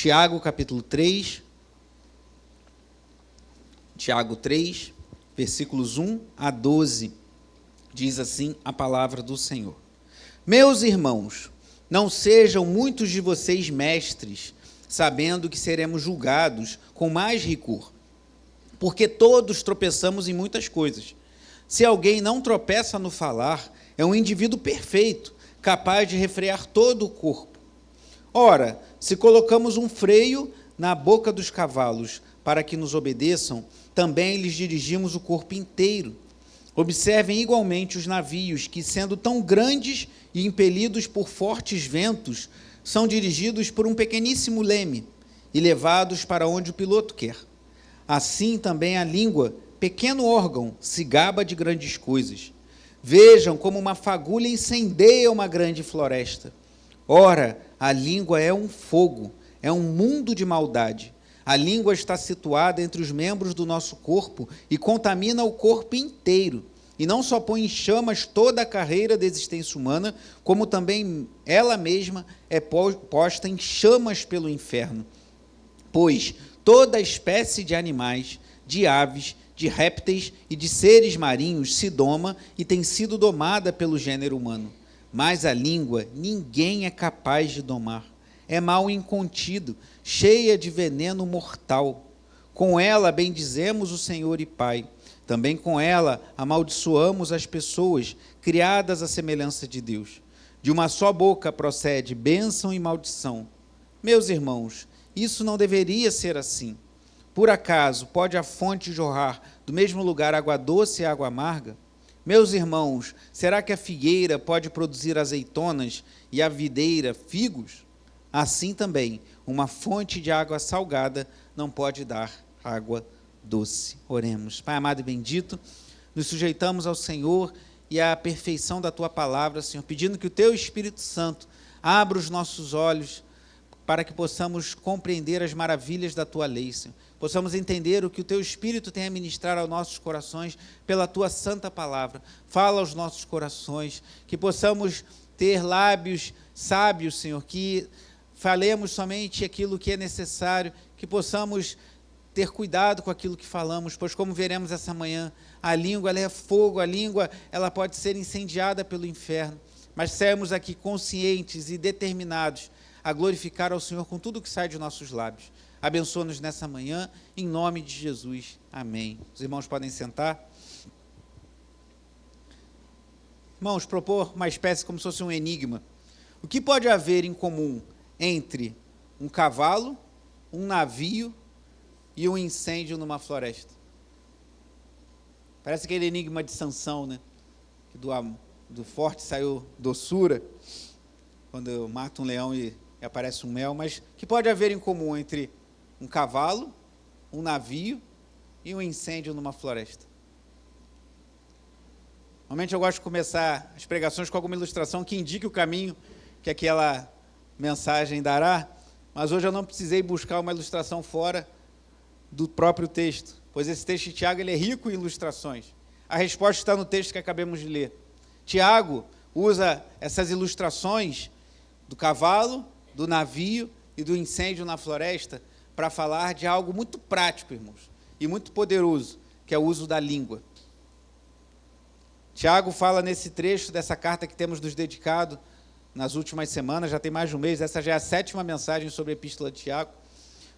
Tiago, capítulo 3, Tiago 3, versículos 1 a 12, diz assim a palavra do Senhor. Meus irmãos, não sejam muitos de vocês mestres, sabendo que seremos julgados com mais rigor, porque todos tropeçamos em muitas coisas. Se alguém não tropeça no falar, é um indivíduo perfeito, capaz de refrear todo o corpo. Ora, se colocamos um freio na boca dos cavalos para que nos obedeçam, também lhes dirigimos o corpo inteiro. Observem igualmente os navios, que, sendo tão grandes e impelidos por fortes ventos, são dirigidos por um pequeníssimo leme e levados para onde o piloto quer. Assim também a língua, pequeno órgão, se gaba de grandes coisas. Vejam como uma fagulha incendeia uma grande floresta. Ora, a língua é um fogo, é um mundo de maldade. A língua está situada entre os membros do nosso corpo e contamina o corpo inteiro. E não só põe em chamas toda a carreira da existência humana, como também ela mesma é posta em chamas pelo inferno. Pois toda espécie de animais, de aves, de répteis e de seres marinhos se doma e tem sido domada pelo gênero humano. Mas a língua ninguém é capaz de domar. É mal incontido, cheia de veneno mortal. Com ela bendizemos o Senhor e Pai. Também com ela amaldiçoamos as pessoas, criadas à semelhança de Deus. De uma só boca procede bênção e maldição. Meus irmãos, isso não deveria ser assim. Por acaso pode a fonte jorrar do mesmo lugar água doce e água amarga? Meus irmãos, será que a figueira pode produzir azeitonas e a videira figos? Assim também, uma fonte de água salgada não pode dar água doce. Oremos. Pai amado e bendito, nos sujeitamos ao Senhor e à perfeição da Tua palavra, Senhor, pedindo que o Teu Espírito Santo abra os nossos olhos para que possamos compreender as maravilhas da Tua lei, Senhor. Possamos entender o que o Teu Espírito tem a ministrar aos nossos corações pela Tua santa palavra. Fala aos nossos corações, que possamos ter lábios sábios, Senhor, que falemos somente aquilo que é necessário, que possamos ter cuidado com aquilo que falamos, pois como veremos essa manhã, a língua ela é fogo, a língua ela pode ser incendiada pelo inferno, mas saímos aqui conscientes e determinados a glorificar ao Senhor com tudo que sai de nossos lábios. Abençoa-nos nessa manhã, em nome de Jesus. Amém. Os irmãos podem sentar. Irmãos, propor uma espécie como se fosse um enigma. O que pode haver em comum entre um cavalo, um navio e um incêndio numa floresta? Parece aquele enigma de Sansão, né? Que do forte saiu doçura, quando mata um leão e aparece um mel, mas o que pode haver em comum entre um cavalo, um navio e um incêndio numa floresta? Normalmente eu gosto de começar as pregações com alguma ilustração que indique o caminho que aquela mensagem dará, mas hoje eu não precisei buscar uma ilustração fora do próprio texto, pois esse texto de Tiago ele é rico em ilustrações. A resposta está no texto que acabamos de ler. Tiago usa essas ilustrações do cavalo, do navio e do incêndio na floresta para falar de algo muito prático, irmãos, e muito poderoso, que é o uso da língua. Tiago fala nesse trecho dessa carta que temos nos dedicado nas últimas semanas, já tem mais de um mês, essa já é a 7ª mensagem sobre a Epístola de Tiago,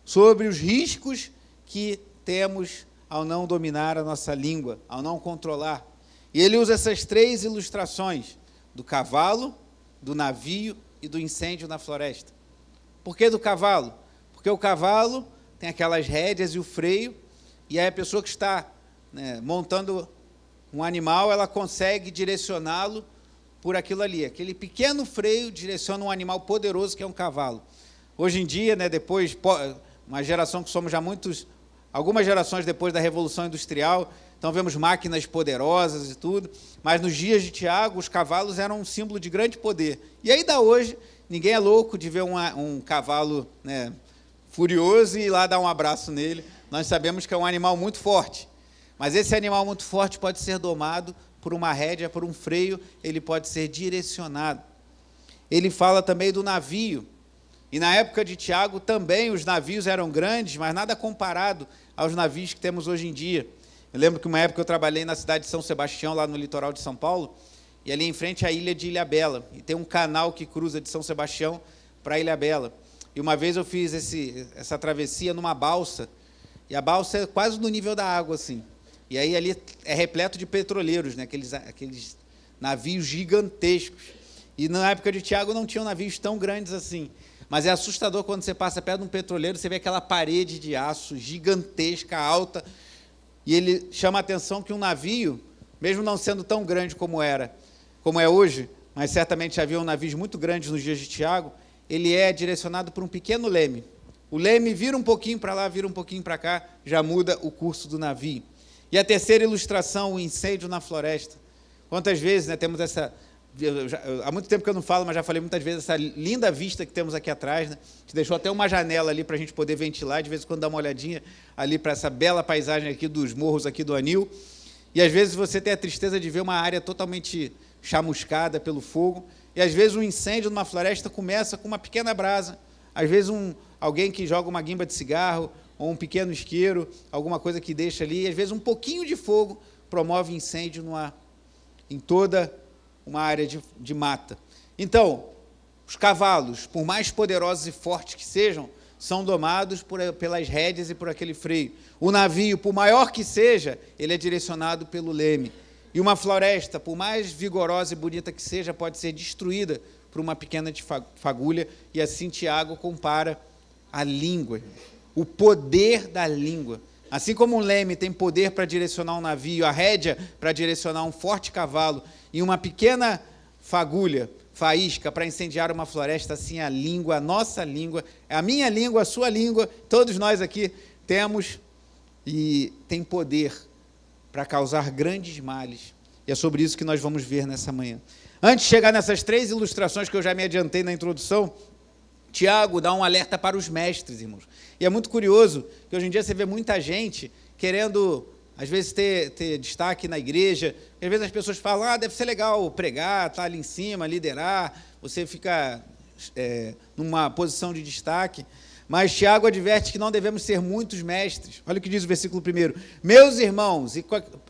sobre os riscos que temos ao não dominar a nossa língua, ao não controlar. E ele usa essas 3 ilustrações, do cavalo, do navio e do incêndio na floresta. Por que do cavalo? Porque o cavalo tem aquelas rédeas e o freio, e aí a pessoa que está montando um animal, ela consegue direcioná-lo por aquilo ali. Aquele pequeno freio direciona um animal poderoso que é um cavalo. Hoje em dia, depois, uma geração que somos já algumas gerações depois da Revolução Industrial, então vemos máquinas poderosas e tudo, mas nos dias de Tiago, os cavalos eram um símbolo de grande poder. E ainda hoje, ninguém é louco de ver um cavalo furioso e ir lá dar um abraço nele. Nós sabemos que é um animal muito forte, mas esse animal muito forte pode ser domado por uma rédea, por um freio, ele pode ser direcionado. Ele fala também do navio. E na época de Tiago também os navios eram grandes, mas nada comparado aos navios que temos hoje em dia. Eu lembro que uma época eu trabalhei na cidade de São Sebastião, lá no litoral de São Paulo, e ali em frente à ilha de Ilhabela. E tem um canal que cruza de São Sebastião para Ilhabela. E uma vez eu fiz essa travessia numa balsa, e a balsa é quase no nível da água, assim. E aí ali é repleto de petroleiros, né? Aqueles navios gigantescos. E na época de Tiago não tinham navios tão grandes assim. Mas é assustador quando você passa perto de um petroleiro, você vê aquela parede de aço gigantesca, alta, e ele chama a atenção que um navio, mesmo não sendo tão grande como é hoje, mas certamente haviam navios muito grandes nos dias de Tiago, ele é direcionado por um pequeno leme. O leme vira um pouquinho para lá, vira um pouquinho para cá, já muda o curso do navio. E a terceira ilustração, o incêndio na floresta. Quantas vezes, né, temos essa... há muito tempo que eu não falo, mas já falei muitas vezes, essa linda vista que temos aqui atrás, né? A gente deixou até uma janela ali para a gente poder ventilar, de vez em quando dá uma olhadinha ali para essa bela paisagem aqui dos morros aqui do Anil. E às vezes você tem a tristeza de ver uma área totalmente chamuscada pelo fogo, e às vezes um incêndio numa floresta começa com uma pequena brasa, às vezes alguém que joga uma guimba de cigarro, ou um pequeno isqueiro, alguma coisa que deixa ali, e às vezes um pouquinho de fogo promove incêndio em toda uma área de mata. Então, os cavalos, por mais poderosos e fortes que sejam, são domados pelas rédeas e por aquele freio. O navio, por maior que seja, ele é direcionado pelo leme. E uma floresta, por mais vigorosa e bonita que seja, pode ser destruída por uma pequena fagulha, e assim Tiago compara a língua, o poder da língua. Assim como um leme tem poder para direcionar um navio, a rédea para direcionar um forte cavalo, e uma pequena fagulha, faísca, para incendiar uma floresta, assim a língua, a nossa língua, a minha língua, a sua língua, todos nós aqui temos e tem poder para causar grandes males. E é sobre isso que nós vamos ver nessa manhã. Antes de chegar nessas três ilustrações que eu já me adiantei na introdução, Tiago dá um alerta para os mestres, irmãos. E é muito curioso que hoje em dia você vê muita gente querendo, às vezes, ter destaque na igreja. Às vezes as pessoas falam, deve ser legal pregar, estar ali em cima, liderar, você fica numa posição de destaque. Mas Tiago adverte que não devemos ser muitos mestres. Olha o que diz o versículo 1. Meus irmãos, e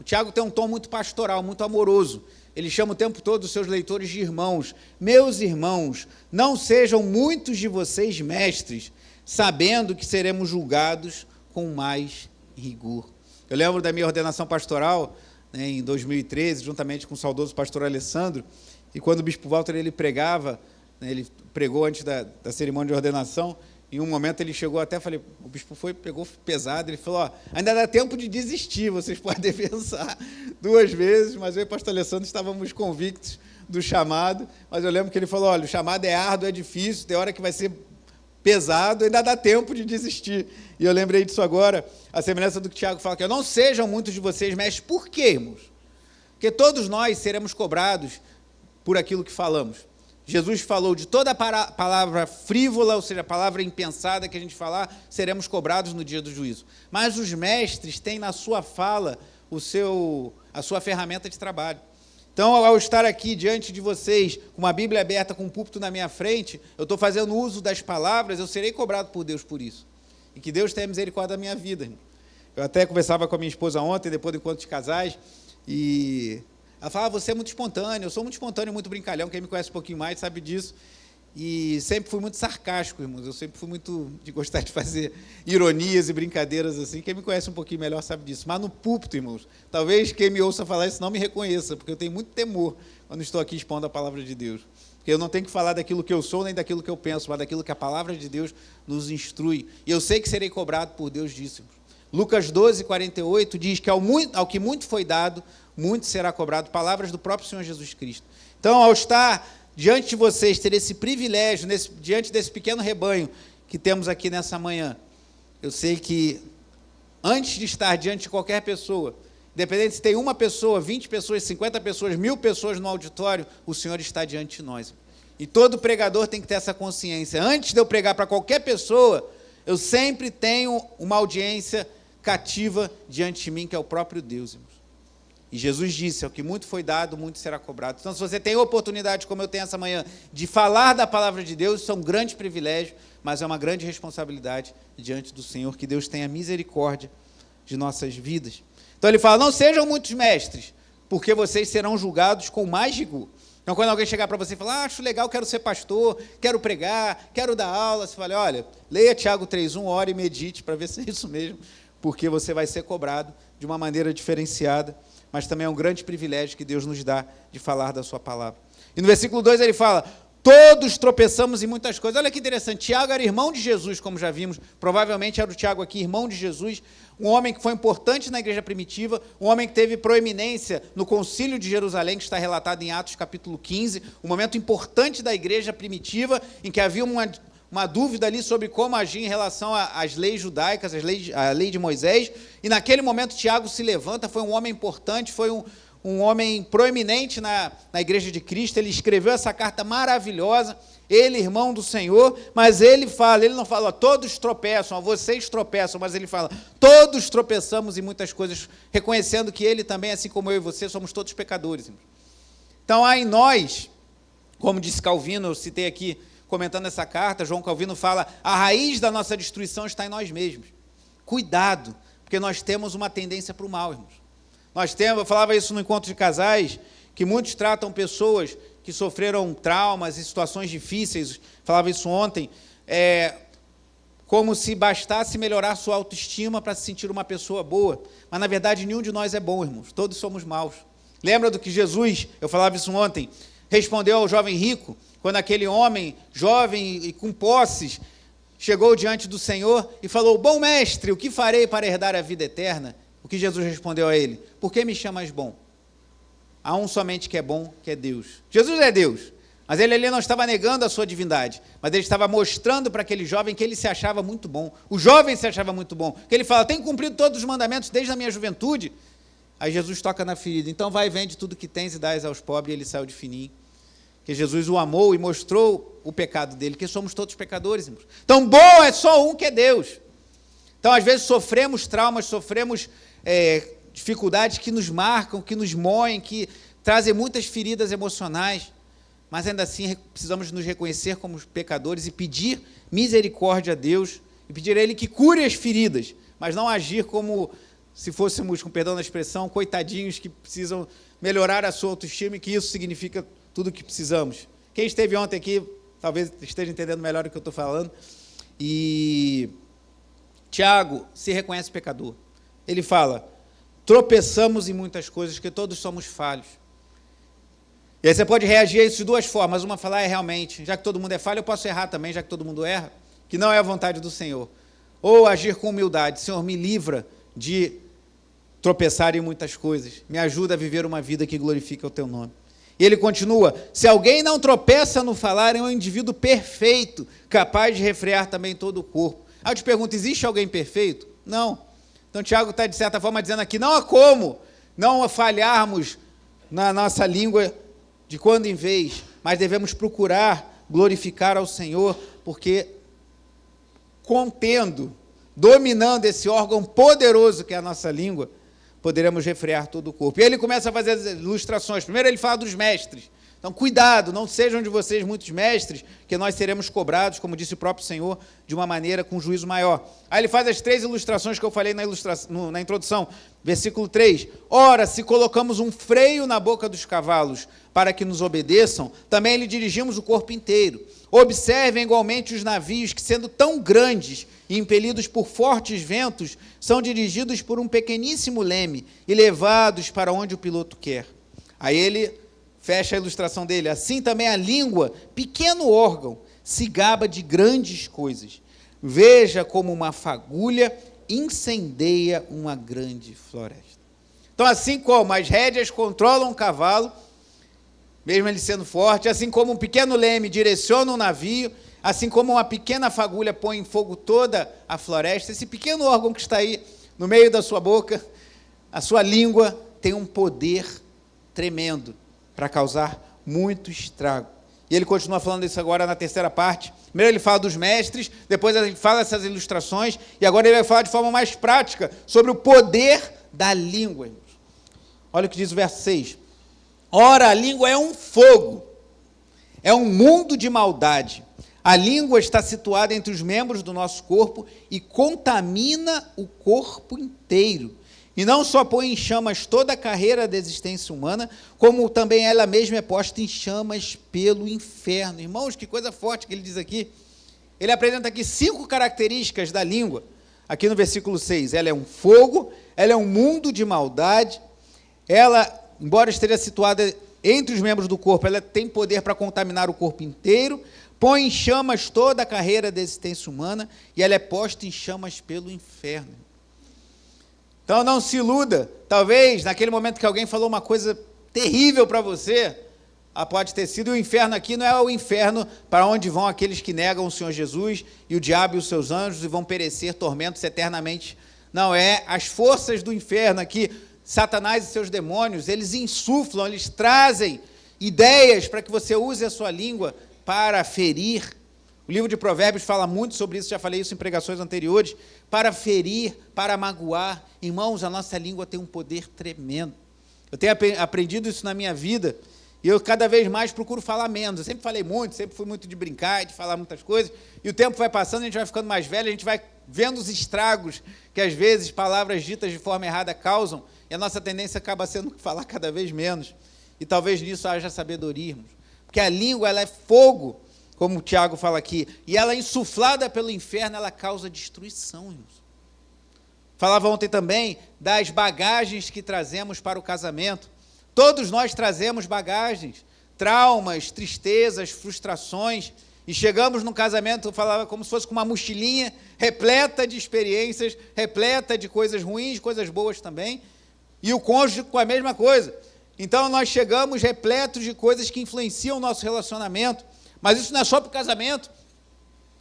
Tiago tem um tom muito pastoral, muito amoroso. Ele chama o tempo todo os seus leitores de irmãos. Meus irmãos, não sejam muitos de vocês mestres, sabendo que seremos julgados com mais rigor. Eu lembro da minha ordenação pastoral, né, em 2013, juntamente com o saudoso pastor Alessandro, e quando o bispo Walter ele pregava, né, ele pregou antes da cerimônia de ordenação. Em um momento ele chegou até, o bispo pegou pesado, ele falou, ainda dá tempo de desistir, vocês podem pensar 2 vezes, mas eu e o pastor Alessandro estávamos convictos do chamado, mas eu lembro que ele falou, olha, o chamado é árduo, é difícil, tem hora que vai ser pesado, ainda dá tempo de desistir. E eu lembrei disso agora, a semelhança do que Tiago fala, que não sejam muitos de vocês mestres. Por quê, irmãos? Porque todos nós seremos cobrados por aquilo que falamos. Jesus falou de toda a palavra frívola, ou seja, a palavra impensada que a gente falar, seremos cobrados no dia do juízo. Mas os mestres têm na sua fala a sua ferramenta de trabalho. Então, ao estar aqui diante de vocês, com uma Bíblia aberta, com um púlpito na minha frente, eu estou fazendo uso das palavras, eu serei cobrado por Deus por isso. E que Deus tenha misericórdia da minha vida. Eu até conversava com a minha esposa ontem, depois do encontro de casais, e ela falava, você é muito espontâneo. Eu sou muito espontâneo, muito brincalhão, quem me conhece um pouquinho mais sabe disso. E sempre fui muito sarcástico, irmãos, eu sempre fui muito de gostar de fazer ironias e brincadeiras assim, quem me conhece um pouquinho melhor sabe disso. Mas no púlpito, irmãos, talvez quem me ouça falar isso não me reconheça, porque eu tenho muito temor quando estou aqui expondo a palavra de Deus. Porque eu não tenho que falar daquilo que eu sou, nem daquilo que eu penso, mas daquilo que a palavra de Deus nos instrui. E eu sei que serei cobrado por Deus disso, irmãos. Lucas 12, 48 diz que ao que muito foi dado, muito será cobrado, palavras do próprio Senhor Jesus Cristo. Então, ao estar diante de vocês, ter esse privilégio, diante desse pequeno rebanho que temos aqui nessa manhã, eu sei que, antes de estar diante de qualquer pessoa, independente se tem 1 pessoa, 20 pessoas, 50 pessoas, 1000 pessoas no auditório, o Senhor está diante de nós. E todo pregador tem que ter essa consciência. Antes de eu pregar para qualquer pessoa, eu sempre tenho uma audiência cativa diante de mim, que é o próprio Deus, irmãos. E Jesus disse, ao que muito foi dado, muito será cobrado. Então, se você tem a oportunidade, como eu tenho essa manhã, de falar da palavra de Deus, isso é um grande privilégio, mas é uma grande responsabilidade diante do Senhor, que Deus tenha misericórdia de nossas vidas. Então ele fala, não sejam muitos mestres, porque vocês serão julgados com mais rigor. Então quando alguém chegar para você e falar, acho legal, quero ser pastor, quero pregar, quero dar aula, você fala, olha, leia Tiago 3:1, ore e medite para ver se é isso mesmo, porque você vai ser cobrado de uma maneira diferenciada, mas também é um grande privilégio que Deus nos dá de falar da sua palavra. E no versículo 2 ele fala, todos tropeçamos em muitas coisas. Olha que interessante, Tiago era irmão de Jesus, como já vimos, provavelmente era o Tiago aqui, irmão de Jesus, um homem que foi importante na igreja primitiva, um homem que teve proeminência no concílio de Jerusalém, que está relatado em Atos capítulo 15, um momento importante da igreja primitiva, em que havia uma dúvida ali sobre como agir em relação às leis judaicas, a lei de Moisés, e naquele momento Tiago se levanta, foi um homem importante, foi um homem proeminente na igreja de Cristo, ele escreveu essa carta maravilhosa, ele, irmão do Senhor, mas ele não fala, todos tropeçam, vocês tropeçam, mas ele fala, todos tropeçamos em muitas coisas, reconhecendo que ele também, assim como eu e você, somos todos pecadores. Então, há em nós, como disse Calvino, eu citei aqui, comentando essa carta, João Calvino fala, a raiz da nossa destruição está em nós mesmos. Cuidado, porque nós temos uma tendência para o mal, irmãos. Eu falava isso no encontro de casais, que muitos tratam pessoas que sofreram traumas e situações difíceis, falava isso ontem, como se bastasse melhorar sua autoestima para se sentir uma pessoa boa. Mas, na verdade, nenhum de nós é bom, irmãos. Todos somos maus. Lembra do que Jesus, eu falava isso ontem, respondeu ao jovem rico, quando aquele homem, jovem e com posses, chegou diante do Senhor e falou, bom mestre, o que farei para herdar a vida eterna? O que Jesus respondeu a ele? Por que me chamas bom? Há um somente que é bom, que é Deus. Jesus é Deus, mas ele ali não estava negando a sua divindade, mas ele estava mostrando para aquele jovem que ele se achava muito bom. O jovem se achava muito bom, que ele fala, tenho cumprido todos os mandamentos desde a minha juventude. Aí Jesus toca na ferida, então vai e vende tudo que tens e dás aos pobres, e ele saiu de fininho. Que Jesus o amou e mostrou o pecado dele, que somos todos pecadores, irmãos. Então, bom é só um, que é Deus. Então, às vezes, sofremos traumas, sofremos dificuldades que nos marcam, que nos moem, que trazem muitas feridas emocionais, mas ainda assim precisamos nos reconhecer como pecadores e pedir misericórdia a Deus, e pedir a Ele que cure as feridas, mas não agir como se fôssemos, com perdão da expressão, coitadinhos que precisam melhorar a sua autoestima e que isso significa tudo o que precisamos. Quem esteve ontem aqui, talvez esteja entendendo melhor o que eu estou falando, e Tiago se reconhece pecador. Ele fala, tropeçamos em muitas coisas, que todos somos falhos. E aí você pode reagir a isso de duas formas. Uma, falar, realmente, já que todo mundo é falho, eu posso errar também, já que todo mundo erra, que não é a vontade do Senhor. Ou agir com humildade, Senhor, me livra de tropeçar em muitas coisas, me ajuda a viver uma vida que glorifica o teu nome. E ele continua, se alguém não tropeça no falar, é um indivíduo perfeito, capaz de refrear também todo o corpo. Aí eu te pergunto, existe alguém perfeito? Não. Então, Tiago está, de certa forma, dizendo aqui, não há como não falharmos na nossa língua de quando em vez, mas devemos procurar glorificar ao Senhor, porque contendo, dominando esse órgão poderoso que é a nossa língua, poderemos refrear todo o corpo. E aí ele começa a fazer as ilustrações. Primeiro ele fala dos mestres. Então, cuidado, não sejam de vocês muitos mestres, que nós seremos cobrados, como disse o próprio Senhor, de uma maneira com juízo maior. Aí ele faz as 3 ilustrações que eu falei na introdução. Versículo 3. Ora, se colocamos um freio na boca dos cavalos para que nos obedeçam, também lhe dirigimos o corpo inteiro. Observem igualmente os navios que, sendo tão grandes e impelidos por fortes ventos, são dirigidos por um pequeníssimo leme e levados para onde o piloto quer. Aí ele fecha a ilustração dele. Assim também a língua, pequeno órgão, se gaba de grandes coisas. Veja como uma fagulha incendeia uma grande floresta. Então, assim como as rédeas controlam um cavalo, mesmo ele sendo forte, assim como um pequeno leme direciona um navio, assim como uma pequena fagulha põe em fogo toda a floresta, esse pequeno órgão que está aí no meio da sua boca, a sua língua, tem um poder tremendo para causar muito estrago. E ele continua falando isso agora na terceira parte. Primeiro ele fala dos mestres, depois ele fala essas ilustrações, e agora ele vai falar de forma mais prática sobre o poder da língua. Olha o que diz o verso 6. Ora, a língua é um fogo, é um mundo de maldade. A língua está situada entre os membros do nosso corpo e contamina o corpo inteiro. E não só põe em chamas toda a carreira da existência humana, como também ela mesma é posta em chamas pelo inferno. Irmãos, que coisa forte que ele diz aqui. Ele apresenta aqui 5 características da língua. Aqui no versículo 6, ela é um fogo, ela é um mundo de maldade, ela, embora esteja situada entre os membros do corpo, ela tem poder para contaminar o corpo inteiro, põe em chamas toda a carreira da existência humana, e ela é posta em chamas pelo inferno. Então não se iluda, talvez naquele momento que alguém falou uma coisa terrível para você, pode ter sido, o inferno aqui não é o inferno para onde vão aqueles que negam o Senhor Jesus, e o diabo e os seus anjos, e vão perecer tormentos eternamente. Não, é as forças do inferno aqui, Satanás e seus demônios, eles insuflam, eles trazem ideias para que você use a sua língua para ferir. O livro de Provérbios fala muito sobre isso, já falei isso em pregações anteriores, para ferir, para magoar. Irmãos, a nossa língua tem um poder tremendo. Eu tenho aprendido isso na minha vida, e eu cada vez mais procuro falar menos. Eu sempre falei muito, sempre fui muito de brincar, de falar muitas coisas, e o tempo vai passando, a gente vai ficando mais velho, a gente vai vendo os estragos que às vezes palavras ditas de forma errada causam, e a nossa tendência acaba sendo falar cada vez menos. E talvez nisso haja sabedoria, irmãos. Porque a língua, ela é fogo, como o Tiago fala aqui, e ela insuflada pelo inferno, ela causa destruição, irmãos. Falava ontem também das bagagens que trazemos para o casamento. Todos nós trazemos bagagens, traumas, tristezas, frustrações, e chegamos no casamento, eu falava como se fosse com uma mochilinha repleta de experiências, repleta de coisas ruins, coisas boas também, e o cônjuge com a mesma coisa. Então nós chegamos repletos de coisas que influenciam o nosso relacionamento, mas isso não é só para o casamento,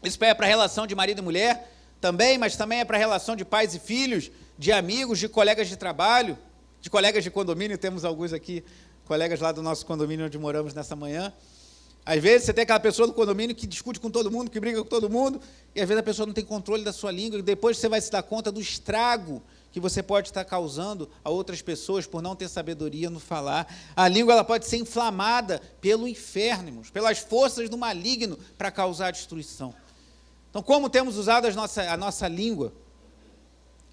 isso é para a relação de marido e mulher também, mas também é para a relação de pais e filhos, de amigos, de colegas de trabalho, de colegas de condomínio. Temos alguns aqui, colegas lá do nosso condomínio onde moramos nessa manhã. Às vezes você tem aquela pessoa do condomínio que discute com todo mundo, que briga com todo mundo, e às vezes a pessoa não tem controle da sua língua, e depois você vai se dar conta do estrago que você pode estar causando a outras pessoas por não ter sabedoria no falar. A língua, ela pode ser inflamada pelo inferno, irmãos, pelas forças do maligno para causar destruição. Então, como temos usado a nossa língua?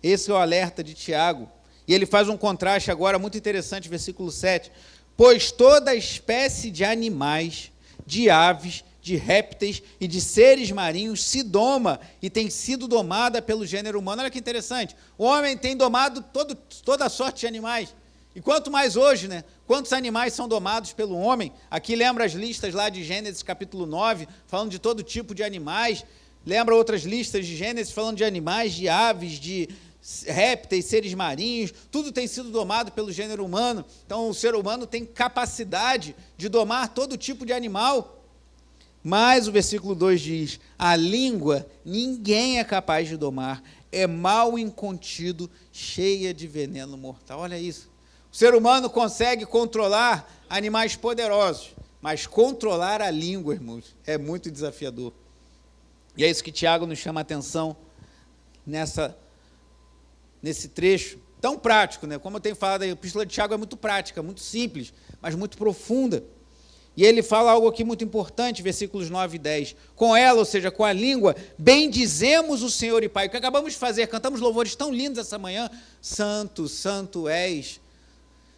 Esse é o alerta de Tiago. E ele faz um contraste agora muito interessante, versículo 7. Pois toda espécie de animais, de aves, de répteis e de seres marinhos se doma e tem sido domada pelo gênero humano. Olha que interessante. O homem tem domado toda sorte de animais. E quanto mais hoje, né? Quantos animais são domados pelo homem? Aqui lembra as listas lá de Gênesis capítulo 9, falando de todo tipo de animais. Lembra outras listas de Gênesis falando de animais, de aves, de répteis, seres marinhos, tudo tem sido domado pelo gênero humano. Então o ser humano tem capacidade de domar todo tipo de animal. Mas o versículo 2 diz: a língua ninguém é capaz de domar, é mal incontido, cheia de veneno mortal. Olha isso. O ser humano consegue controlar animais poderosos, mas controlar a língua, irmãos, é muito desafiador. E é isso que Tiago nos chama a atenção nesse trecho tão prático, né? Como eu tenho falado, a epístola de Tiago é muito prática, muito simples, mas muito profunda. E ele fala algo aqui muito importante, versículos 9 e 10. Com ela, ou seja, com a língua, bendizemos o Senhor e Pai. O que acabamos de fazer, cantamos louvores tão lindos essa manhã. Santo, santo és.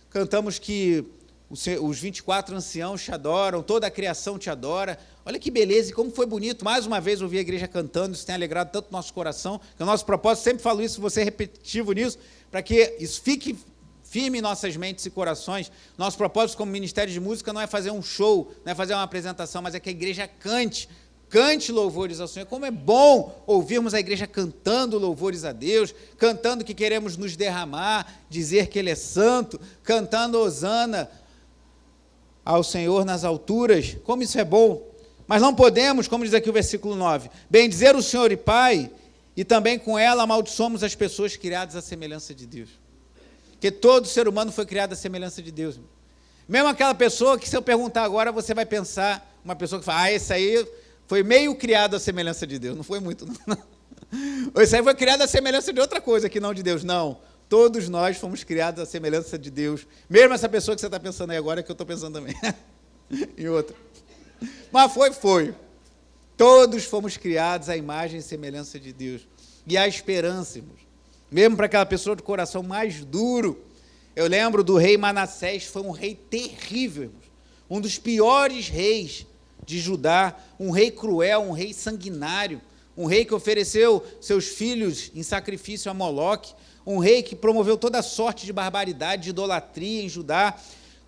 Cantamos que os 24 anciãos te adoram, toda a criação te adora. Olha que beleza e como foi bonito. Mais uma vez ouvir a igreja cantando, isso tem alegrado tanto o nosso coração, que o nosso propósito, sempre falo isso, você é repetitivo nisso, para que isso fique firme em nossas mentes e corações. Nosso propósito como Ministério de Música não é fazer um show, não é fazer uma apresentação, mas é que a igreja cante louvores ao Senhor. Como é bom ouvirmos a igreja cantando louvores a Deus, cantando que queremos nos derramar, dizer que Ele é santo, cantando hosana ao Senhor nas alturas. Como isso é bom! Mas não podemos, como diz aqui o versículo 9, bendizer o Senhor e Pai, e também com ela amaldiçoamos as pessoas criadas à semelhança de Deus. Porque todo ser humano foi criado à semelhança de Deus. Mesmo aquela pessoa que, se eu perguntar agora, você vai pensar, uma pessoa que fala, esse aí foi meio criado à semelhança de Deus. Não foi muito, não. Esse aí foi criado à semelhança de outra coisa, que não de Deus. Não, todos nós fomos criados à semelhança de Deus. Mesmo essa pessoa que você está pensando aí agora, que eu estou pensando também. E outra. Mas foi. Todos fomos criados à imagem e semelhança de Deus. E há esperança, irmãos. Mesmo para aquela pessoa de coração mais duro. Eu lembro do rei Manassés, foi um rei terrível, irmãos. Um dos piores reis de Judá, um rei cruel, um rei sanguinário, um rei que ofereceu seus filhos em sacrifício a Moloque, um rei que promoveu toda sorte de barbaridade, de idolatria em Judá.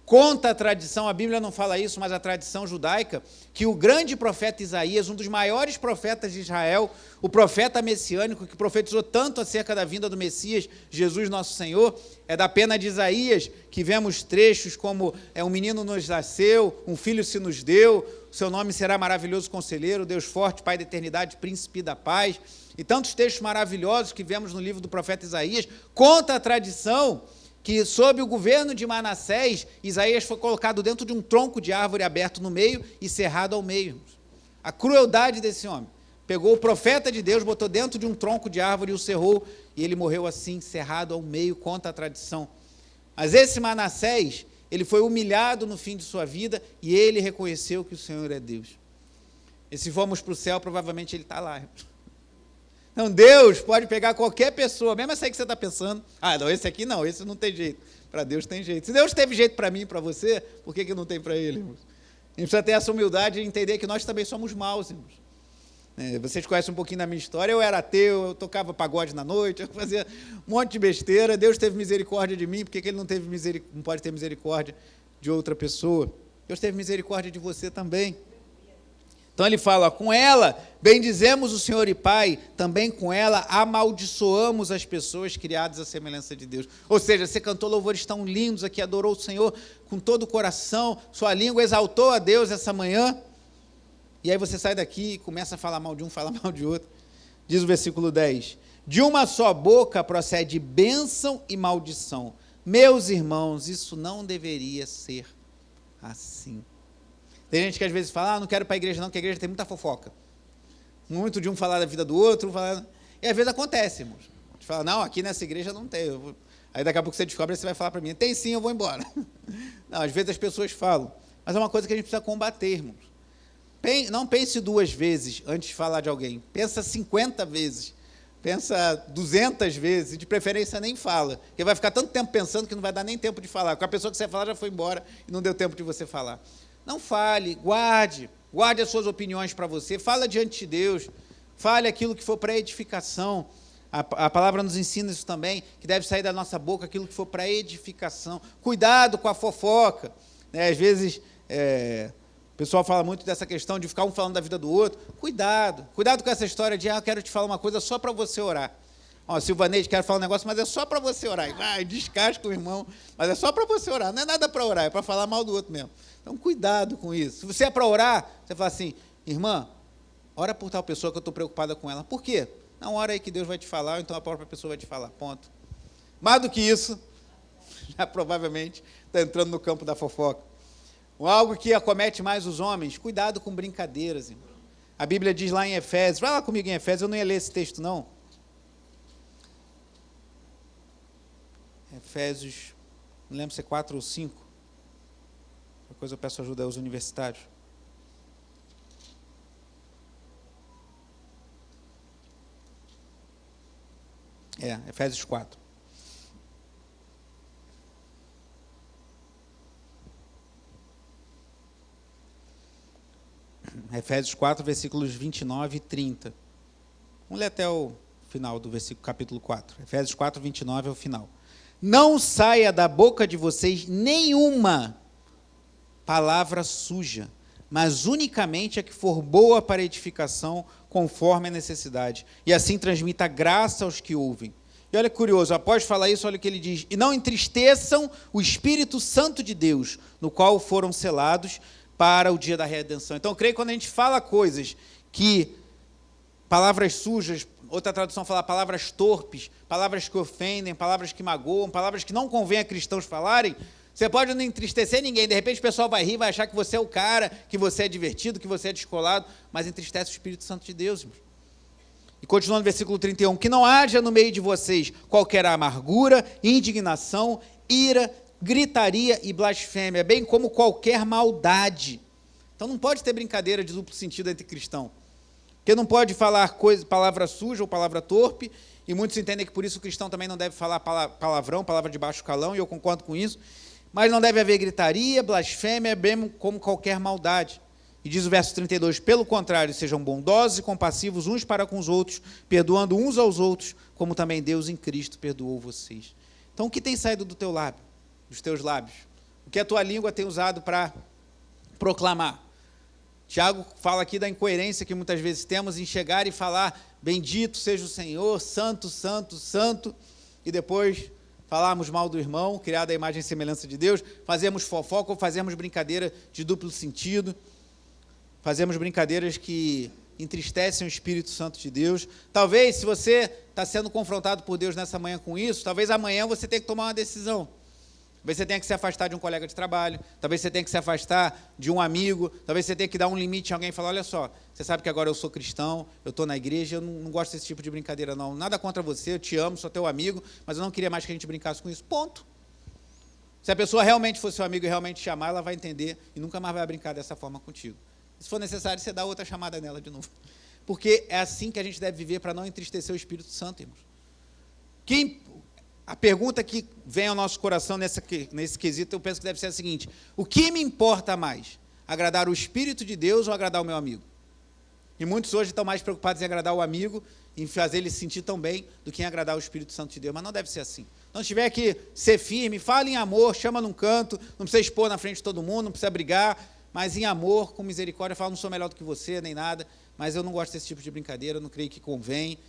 Conta a tradição, a Bíblia não fala isso, mas a tradição judaica, que o grande profeta Isaías, um dos maiores profetas de Israel, o profeta messiânico, que profetizou tanto acerca da vinda do Messias, Jesus nosso Senhor, é da pena de Isaías que vemos trechos como um menino nos nasceu, um filho se nos deu, seu nome será maravilhoso conselheiro, Deus forte, Pai da eternidade, príncipe da paz, e tantos textos maravilhosos que vemos no livro do profeta Isaías. Conta a tradição que, sob o governo de Manassés, Isaías foi colocado dentro de um tronco de árvore aberto no meio e cerrado ao meio. A crueldade desse homem. Pegou o profeta de Deus, botou dentro de um tronco de árvore e o cerrou, e ele morreu assim, cerrado ao meio, conta a tradição. Mas esse Manassés, ele foi humilhado no fim de sua vida, e ele reconheceu que o Senhor é Deus. E se formos para o céu, provavelmente ele está lá. Então, Deus pode pegar qualquer pessoa, mesmo essa aí que você está pensando, não, esse aqui não, esse não tem jeito. Para Deus tem jeito. Se Deus teve jeito para mim e para você, por que não tem para ele, irmãos? A gente precisa ter essa humildade de entender que nós também somos maus, irmãos. Vocês conhecem um pouquinho da minha história, eu era ateu, eu tocava pagode na noite, eu fazia um monte de besteira, Deus teve misericórdia de mim, por que ele não pode ter misericórdia de outra pessoa? Deus teve misericórdia de você também. Então ele fala, com ela bendizemos o Senhor e Pai, também com ela amaldiçoamos as pessoas criadas à semelhança de Deus. Ou seja, você cantou louvores tão lindos aqui, adorou o Senhor com todo o coração, sua língua exaltou a Deus essa manhã, e aí você sai daqui e começa a falar mal de um, fala mal de outro. Diz o versículo 10, de uma só boca procede bênção e maldição. Meus irmãos, isso não deveria ser assim. Tem gente que às vezes fala, não quero ir para a igreja não, porque a igreja tem muita fofoca. Muito de um falar da vida do outro, e às vezes acontece, irmãos. A gente fala, não, aqui nessa igreja não tem. Aí daqui a pouco você descobre, você vai falar para mim, tem sim, eu vou embora. Não, às vezes as pessoas falam, mas é uma coisa que a gente precisa combater, irmãos. Não pense 2 vezes antes de falar de alguém, pensa 50 vezes, pensa 200 vezes, de preferência nem fala, porque vai ficar tanto tempo pensando que não vai dar nem tempo de falar, porque a pessoa que você falar já foi embora e não deu tempo de você falar. Não fale, guarde as suas opiniões para você, fala diante de Deus, fale aquilo que for para edificação. A palavra nos ensina isso também, que deve sair da nossa boca aquilo que for para edificação. Cuidado com a fofoca. Às vezes, o pessoal fala muito dessa questão de ficar um falando da vida do outro. Cuidado com essa história de, eu quero te falar uma coisa só para você orar. Silvaneide, quero falar um negócio, mas é só para você orar. E vai, descasca o irmão, mas é só para você orar. Não é nada para orar, é para falar mal do outro mesmo. Então, cuidado com isso. Se você é para orar, você fala assim, irmã, ora por tal pessoa que eu estou preocupada com ela. Por quê? Não, ora aí que Deus vai te falar, ou então a própria pessoa vai te falar, ponto. Mais do que isso, já provavelmente está entrando no campo da fofoca. Algo que acomete mais os homens, cuidado com brincadeiras, irmão. A Bíblia diz lá em Efésios, vai lá comigo em Efésios, eu não ia ler esse texto não. Efésios, não lembro se é 4 ou 5. Qualquer coisa eu peço ajuda aos universitários. Efésios 4. Efésios 4, versículos 29 e 30. Vamos ler até o final do versículo, capítulo 4. Efésios 4, 29 é o final. Não saia da boca de vocês nenhuma palavra suja, mas unicamente a que for boa para edificação, conforme a necessidade, e assim transmita graça aos que ouvem. E olha que curioso, após falar isso, olha o que ele diz, e não entristeçam o Espírito Santo de Deus, no qual foram selados para o dia da redenção. Então, eu creio que quando a gente fala coisas que, palavras sujas, outra tradução fala palavras torpes, palavras que ofendem, palavras que magoam, palavras que não convém a cristãos falarem, você pode não entristecer ninguém, de repente o pessoal vai rir, vai achar que você é o cara, que você é divertido, que você é descolado, mas entristece o Espírito Santo de Deus, irmãos. E continuando no versículo 31, que não haja no meio de vocês qualquer amargura, indignação, ira, gritaria e blasfêmia, bem como qualquer maldade. Então não pode ter brincadeira de duplo sentido entre cristão. Porque não pode falar palavra suja ou palavra torpe, e muitos entendem que por isso o cristão também não deve falar palavrão, palavra de baixo calão, e eu concordo com isso, mas não deve haver gritaria, blasfêmia, bem como qualquer maldade. E diz o verso 32, pelo contrário, sejam bondosos e compassivos uns para com os outros, perdoando uns aos outros, como também Deus em Cristo perdoou vocês. Então, o que tem saído do teu lábio, dos teus lábios? O que a tua língua tem usado para proclamar? Tiago fala aqui da incoerência que muitas vezes temos em chegar e falar, bendito seja o Senhor, santo, santo, santo, e depois falarmos mal do irmão, criado à imagem e semelhança de Deus, fazemos fofoca ou fazemos brincadeira de duplo sentido, fazemos brincadeiras que entristecem o Espírito Santo de Deus. Talvez, se você está sendo confrontado por Deus nessa manhã com isso, talvez amanhã você tenha que tomar uma decisão. Talvez você tenha que se afastar de um colega de trabalho, talvez você tenha que se afastar de um amigo, talvez você tenha que dar um limite a alguém e falar, olha só, você sabe que agora eu sou cristão, eu estou na igreja, eu não gosto desse tipo de brincadeira não, nada contra você, eu te amo, sou teu amigo, mas eu não queria mais que a gente brincasse com isso, ponto. Se a pessoa realmente for seu amigo e realmente te amar, ela vai entender e nunca mais vai brincar dessa forma contigo. Se for necessário, você dá outra chamada nela de novo. Porque é assim que a gente deve viver para não entristecer o Espírito Santo, irmãos. A pergunta que vem ao nosso coração nesse quesito, eu penso que deve ser a seguinte, o que me importa mais? Agradar o Espírito de Deus ou agradar o meu amigo? E muitos hoje estão mais preocupados em agradar o amigo, em fazer ele se sentir tão bem, do que em agradar o Espírito Santo de Deus. Mas não deve ser assim. Então, se tiver que ser firme, fale em amor, chama num canto, não precisa expor na frente de todo mundo, não precisa brigar, mas em amor, com misericórdia, fala, não sou melhor do que você, nem nada, mas eu não gosto desse tipo de brincadeira, eu não creio que convém.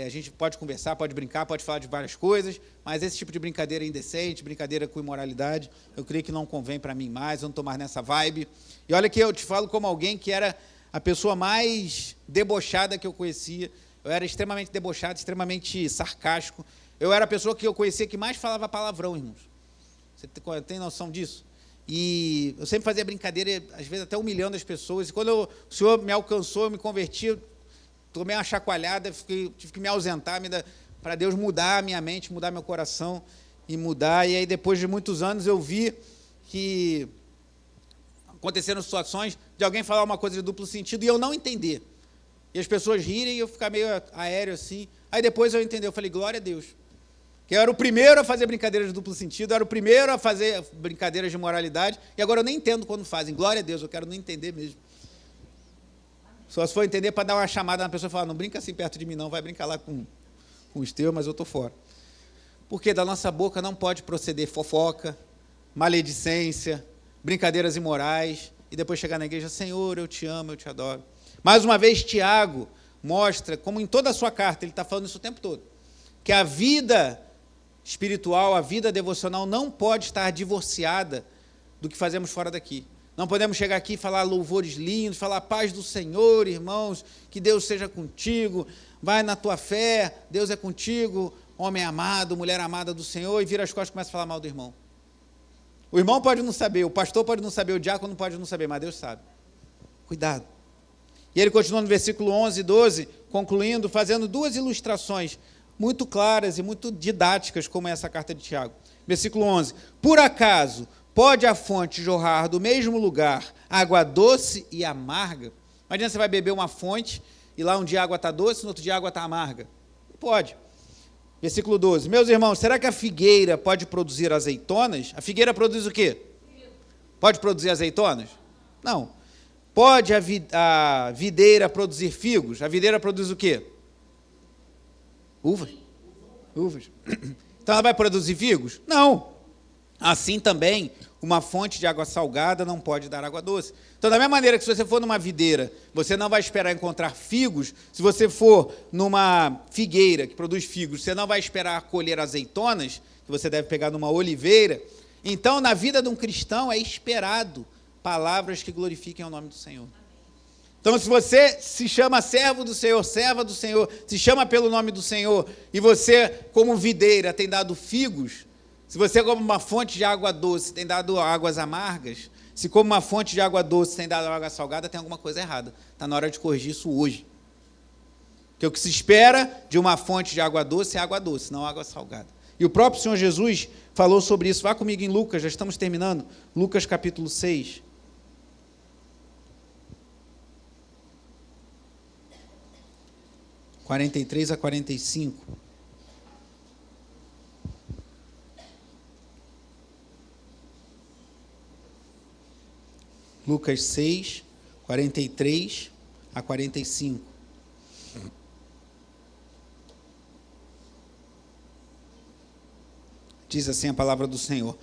A gente pode conversar, pode brincar, pode falar de várias coisas, mas esse tipo de brincadeira indecente, brincadeira com imoralidade, eu creio que não convém para mim mais, eu não estou mais nessa vibe. E olha que eu te falo como alguém que era a pessoa mais debochada que eu conhecia, eu era extremamente debochado, extremamente sarcástico, eu era a pessoa que eu conhecia que mais falava palavrão, irmãos. Você tem noção disso? E eu sempre fazia brincadeira, às vezes até humilhando as pessoas, e quando o Senhor me alcançou, eu me converti, eu tomei uma chacoalhada, tive que me ausentar, para Deus mudar a minha mente, mudar meu coração, e aí depois de muitos anos eu vi que aconteceram situações de alguém falar uma coisa de duplo sentido e eu não entender. E as pessoas rirem e eu ficar meio aéreo assim. Aí depois eu entendi, eu falei, glória a Deus. Que eu era o primeiro a fazer brincadeiras de duplo sentido, eu era o primeiro a fazer brincadeiras de moralidade, e agora eu nem entendo quando fazem. Glória a Deus, eu quero não entender mesmo. Só se for entender para dar uma chamada na pessoa e falar, não brinca assim perto de mim não, vai brincar lá com os teus, mas eu estou fora. Porque da nossa boca não pode proceder fofoca, maledicência, brincadeiras imorais, e depois chegar na igreja, Senhor, eu te amo, eu te adoro. Mais uma vez, Tiago mostra, como em toda a sua carta, ele está falando isso o tempo todo, que a vida espiritual, a vida devocional não pode estar divorciada do que fazemos fora daqui. Não podemos chegar aqui e falar louvores lindos, falar paz do Senhor, irmãos, que Deus seja contigo, vai na tua fé, Deus é contigo, homem amado, mulher amada do Senhor, e vira as costas e começa a falar mal do irmão. O irmão pode não saber, o pastor pode não saber, o diácono pode não saber, mas Deus sabe. Cuidado. E ele continua no versículo 11 e 12, concluindo, fazendo duas ilustrações muito claras e muito didáticas, como é essa carta de Tiago. Versículo 11. Por acaso pode a fonte jorrar do mesmo lugar água doce e amarga? Imagina, você vai beber uma fonte e lá um dia a água está doce, no outro dia a água está amarga. Não pode. Versículo 12. Meus irmãos, será que a figueira pode produzir azeitonas? A figueira produz o quê? Pode produzir azeitonas? Não. Pode a videira produzir figos? A videira produz o quê? Uvas. Então ela vai produzir figos? Não. Assim também, uma fonte de água salgada não pode dar água doce. Então, da mesma maneira que se você for numa videira, você não vai esperar encontrar figos, se você for numa figueira que produz figos, você não vai esperar colher azeitonas, que você deve pegar numa oliveira. Então, na vida de um cristão, é esperado palavras que glorifiquem o nome do Senhor. Então, se você se chama servo do Senhor, serva do Senhor, se chama pelo nome do Senhor, e você, como videira, tem dado figos, se você, como uma fonte de água doce, tem dado águas amargas, se como uma fonte de água doce tem dado água salgada, tem alguma coisa errada. Está na hora de corrigir isso hoje. Porque o que se espera de uma fonte de água doce é água doce, não água salgada. E o próprio Senhor Jesus falou sobre isso. Vá comigo em Lucas, já estamos terminando. Lucas capítulo 6. 43 a 45. Lucas 6, 43 a 45. Diz assim a palavra do Senhor.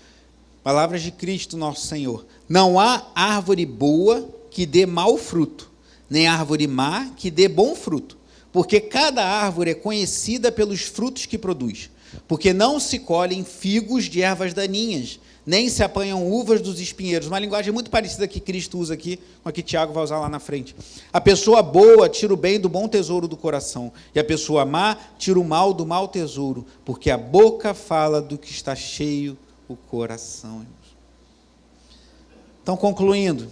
Palavras de Cristo nosso Senhor. Não há árvore boa que dê mau fruto, nem árvore má que dê bom fruto, porque cada árvore é conhecida pelos frutos que produz. Porque não se colhem figos de ervas daninhas, nem se apanham uvas dos espinheiros. Uma linguagem muito parecida que Cristo usa aqui, com a que Tiago vai usar lá na frente. A pessoa boa tira o bem do bom tesouro do coração, e a pessoa má tira o mal do mau tesouro, porque a boca fala do que está cheio o coração. Então, concluindo,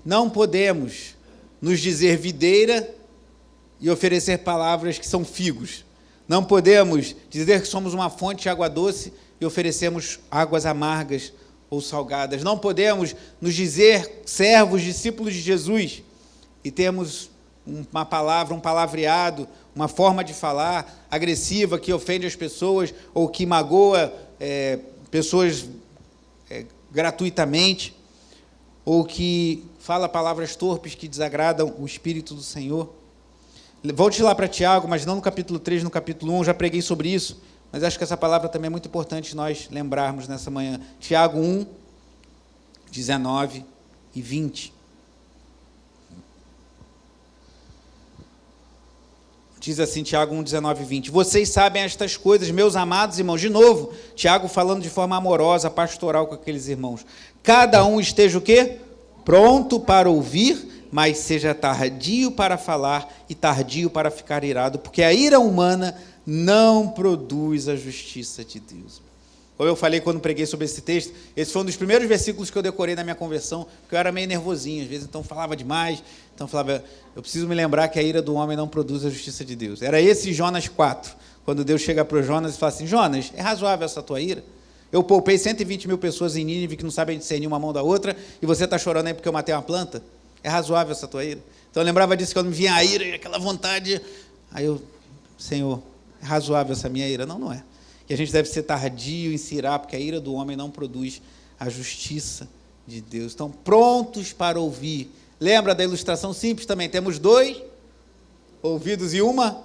não podemos nos dizer videira e oferecer palavras que são figos. Não podemos dizer que somos uma fonte de água doce e oferecemos águas amargas ou salgadas. Não podemos nos dizer servos, discípulos de Jesus e temos uma palavra, um palavreado, uma forma de falar agressiva que ofende as pessoas ou que magoa pessoas gratuitamente, ou que fala palavras torpes que desagradam o Espírito do Senhor. Volte lá para Tiago, mas não no capítulo 3, no capítulo 1, eu já preguei sobre isso, mas acho que essa palavra também é muito importante nós lembrarmos nessa manhã. Tiago 1, 19 e 20. Diz assim, Tiago 1, 19 e 20. Vocês sabem estas coisas, meus amados irmãos. De novo, Tiago falando de forma amorosa, pastoral com aqueles irmãos. Cada um esteja o quê? Pronto para ouvir, mas seja tardio para falar e tardio para ficar irado, porque a ira humana não produz a justiça de Deus. Como eu falei quando preguei sobre esse texto, esse foi um dos primeiros versículos que eu decorei na minha conversão, porque eu era meio nervosinho, às vezes, então falava demais, então falava, eu preciso me lembrar que a ira do homem não produz a justiça de Deus. Era esse Jonas 4, quando Deus chega para o Jonas e fala assim, Jonas, é razoável essa tua ira? Eu poupei 120 mil pessoas em Nínive que não sabem discernir uma mão da outra, e você está chorando aí porque eu matei uma planta? É razoável essa tua ira? Então eu lembrava disso quando me vinha a ira, aquela vontade, aí eu, Senhor, é razoável essa minha ira? Não, não é. Que a gente deve ser tardio em se irar, porque a ira do homem não produz a justiça de Deus. Então, prontos para ouvir. Lembra da ilustração simples também? Temos 2 ouvidos e uma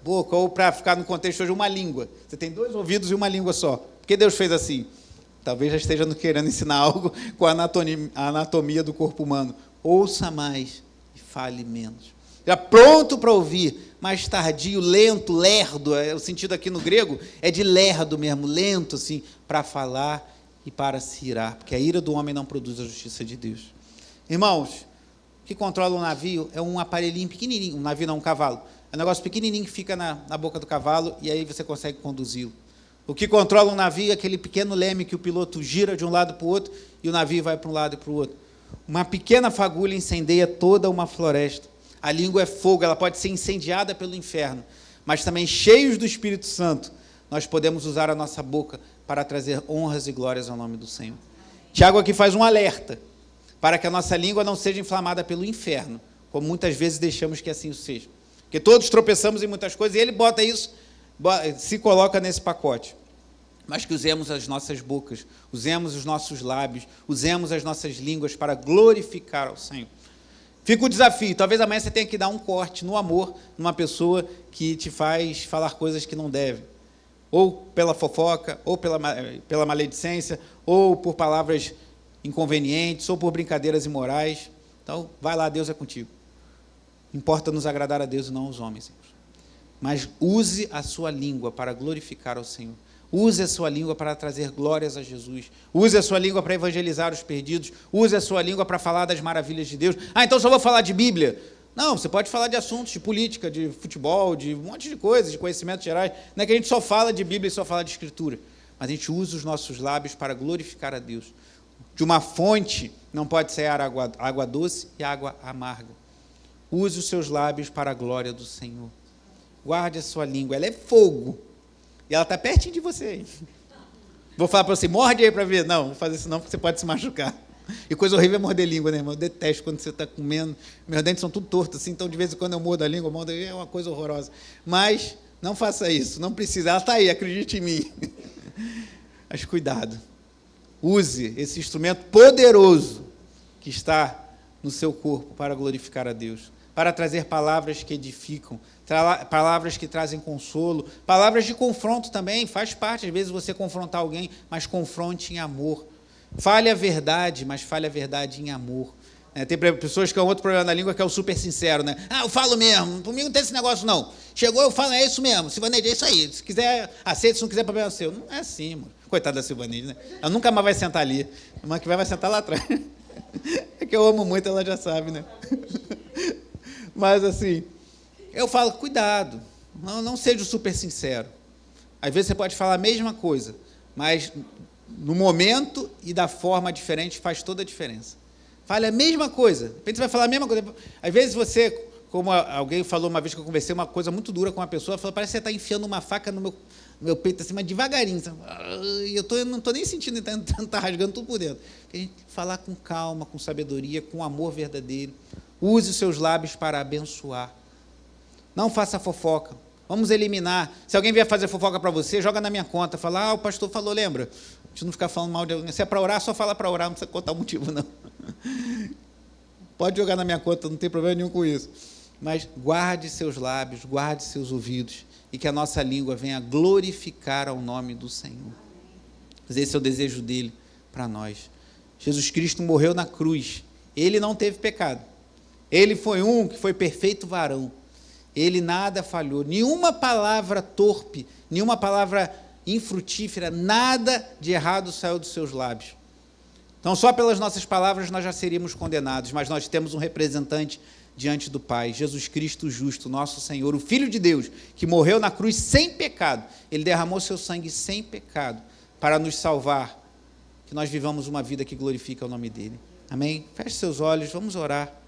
boca, ou para ficar no contexto hoje, uma língua. Você tem 2 ouvidos e uma língua só. Por que Deus fez assim? Talvez já esteja querendo ensinar algo com a anatomia do corpo humano. Ouça mais e fale menos. Já pronto para ouvir, mais tardio, lento, lerdo, o sentido aqui no grego é de lerdo mesmo, lento, assim, para falar e para se irar, porque a ira do homem não produz a justiça de Deus. Irmãos, o que controla um navio é um aparelhinho pequenininho, um navio não, um cavalo, é um negócio pequenininho que fica na boca do cavalo e aí você consegue conduzi-lo. O que controla um navio é aquele pequeno leme que o piloto gira de um lado para o outro e o navio vai para um lado e para o outro. Uma pequena fagulha incendeia toda uma floresta. A língua é fogo, ela pode ser incendiada pelo inferno, mas também cheios do Espírito Santo, nós podemos usar a nossa boca para trazer honras e glórias ao nome do Senhor. Tiago aqui faz um alerta, para que a nossa língua não seja inflamada pelo inferno, como muitas vezes deixamos que assim seja. Porque todos tropeçamos em muitas coisas, e ele bota isso, se coloca nesse pacote. Mas que usemos as nossas bocas, usemos os nossos lábios, usemos as nossas línguas para glorificar ao Senhor. Fica o desafio, talvez amanhã você tenha que dar um corte no amor numa pessoa que te faz falar coisas que não deve. Ou pela fofoca, ou pela maledicência, ou por palavras inconvenientes, ou por brincadeiras imorais. Então, vai lá, Deus é contigo. Importa nos agradar a Deus e não aos homens. Mas use a sua língua para glorificar ao Senhor. Use a sua língua para trazer glórias a Jesus. Use a sua língua para evangelizar os perdidos. Use a sua língua para falar das maravilhas de Deus. Ah, então só vou falar de Bíblia. Não, você pode falar de assuntos, de política, de futebol, de um monte de coisas, de conhecimentos gerais. Não é que a gente só fala de Bíblia e só fala de Escritura. Mas a gente usa os nossos lábios para glorificar a Deus. De uma fonte não pode sair água doce e água amarga. Use os seus lábios para a glória do Senhor. Guarde a sua língua, ela é fogo. E ela está pertinho de você. Vou falar para você, morde aí para ver. Não, vou fazer isso não, porque você pode se machucar. E coisa horrível é morder língua, né, irmão? Eu detesto quando você está comendo. Meus dentes são tudo tortos, assim, então de vez em quando eu mordo a língua, é uma coisa horrorosa. Mas não faça isso, não precisa. Ela está aí, acredite em mim. Mas cuidado. Use esse instrumento poderoso que está no seu corpo para glorificar a Deus, para trazer palavras que edificam, palavras que trazem consolo, palavras de confronto também, faz parte, às vezes, você confrontar alguém, mas confronte em amor. Fale a verdade, mas fale a verdade em amor. Tem pessoas que é um outro problema na língua, que é o super sincero, né? Eu falo mesmo, comigo não tem esse negócio, não. Chegou, eu falo, é isso mesmo, Silvaneide, é isso aí. Se quiser, aceita, se não quiser, problema seu. Não é assim, mano. Coitada da Silvaneide, né? Ela nunca mais vai sentar ali. Uma que vai sentar lá atrás. É que eu amo muito, ela já sabe, né? Mas, assim, eu falo, cuidado, não seja o super sincero. Às vezes você pode falar a mesma coisa, mas no momento e da forma diferente faz toda a diferença. Fale a mesma coisa, de repente você vai falar a mesma coisa. Às vezes você, como alguém falou uma vez que eu conversei, uma coisa muito dura com uma pessoa, falou, parece que você está enfiando uma faca no meu peito, assim, mas devagarinho. E eu não estou nem sentindo, está rasgando tudo por dentro. A gente falar com calma, com sabedoria, com amor verdadeiro. Use os seus lábios para abençoar. Não faça fofoca. Vamos eliminar. Se alguém vier fazer fofoca para você, joga na minha conta. Fala, o pastor falou, lembra? A gente não ficar falando mal de alguém. Se é para orar, só fala para orar, não precisa contar o motivo, não. Pode jogar na minha conta, não tem problema nenhum com isso. Mas guarde seus lábios, guarde seus ouvidos, e que a nossa língua venha glorificar ao nome do Senhor. Esse é o desejo dele para nós. Jesus Cristo morreu na cruz. Ele não teve pecado. Ele foi um que foi perfeito varão. Ele nada falhou. Nenhuma palavra torpe, nenhuma palavra infrutífera, nada de errado saiu dos seus lábios. Então, só pelas nossas palavras nós já seríamos condenados, mas nós temos um representante diante do Pai, Jesus Cristo justo, nosso Senhor, o Filho de Deus, que morreu na cruz sem pecado. Ele derramou seu sangue sem pecado para nos salvar, que nós vivamos uma vida que glorifica o nome dele. Amém? Feche seus olhos, vamos orar.